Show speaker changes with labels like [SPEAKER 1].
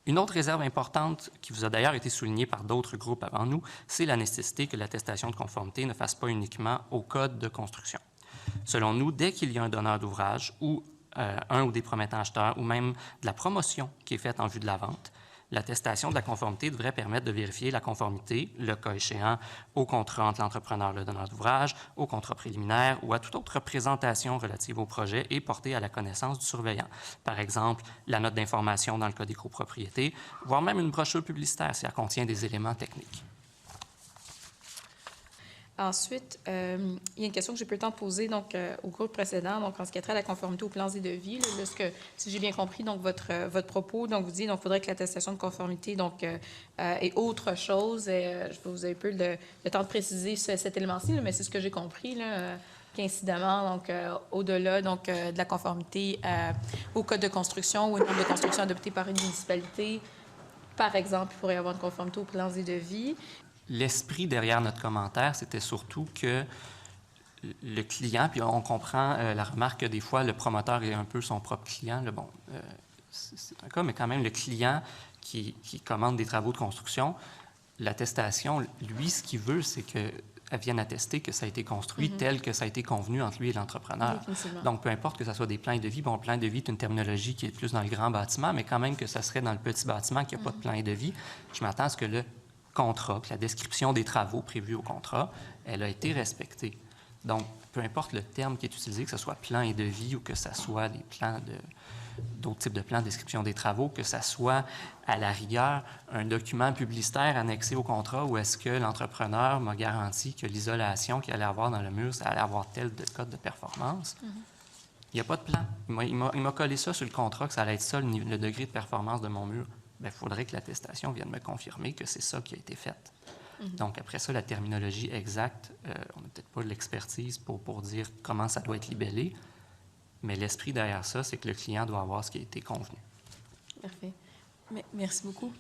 [SPEAKER 1] Une autre réserve importante, qui vous a d'ailleurs été soulignée par d'autres groupes avant nous, c'est la nécessité que l'attestation de conformité ne fasse pas uniquement au code de construction. Selon nous, dès qu'il y a un donneur d'ouvrage ou un ou des promettants acheteurs ou même de la promotion qui est faite en vue de la vente, l'attestation de la conformité devrait permettre de vérifier la conformité, le cas échéant, au contrat entre l'entrepreneur et le donneur d'ouvrage, au contrat préliminaire ou à toute autre présentation relative au projet et portée à la connaissance du surveillant. Par exemple, la note d'information dans le cas des copropriétés, voire même une brochure publicitaire si elle contient des éléments techniques.
[SPEAKER 2] Ensuite, il y a une question que j'ai peu le temps de poser au groupe précédent, donc en ce qui a trait à la conformité aux plans et devis. Si j'ai bien compris votre propos, donc vous dites qu'il faudrait que l'attestation de conformité est autre chose. Vous avez peu le temps de préciser cet élément-ci, mais c'est ce que j'ai compris, qu'incidemment, au-delà de la conformité au code de construction ou aux normes de construction adoptées par une municipalité, par exemple, il pourrait y avoir une conformité aux plans et devis.
[SPEAKER 1] L'esprit derrière notre commentaire, c'était surtout que le client, puis on comprend la remarque que des fois, le promoteur est un peu son propre client. C'est un cas, mais quand même, le client qui commande des travaux de construction, l'attestation, lui, ce qu'il veut, c'est qu'elle vienne attester que ça a été construit tel que ça a été convenu entre lui et l'entrepreneur. Donc, peu importe que ce soit des plans et devis. Bon, plan et devis est une terminologie qui est plus dans le grand bâtiment, mais quand même que ça serait dans le petit bâtiment qu'il n'y a pas de plan et devis. Je m'attends à ce que le contrat, que la description des travaux prévus au contrat, elle a été respectée. Donc, peu importe le terme qui est utilisé, que ce soit plan et devis ou que ce soit des plans d'autres types de plans, description des travaux, que ce soit à la rigueur un document publicitaire annexé au contrat où est-ce que l'entrepreneur m'a garanti que l'isolation qu'il allait avoir dans le mur, ça allait avoir tel code de performance. Il n'y a pas de plan. Il m'a collé ça sur le contrat, que ça allait être ça le degré de performance de mon mur. Bien, il faudrait que l'attestation vienne me confirmer que c'est ça qui a été fait. Donc, après ça, la terminologie exacte, on n'a peut-être pas l'expertise pour dire comment ça doit être libellé, mais l'esprit derrière ça, c'est que le client doit avoir ce qui a été convenu.
[SPEAKER 2] Parfait. Merci beaucoup.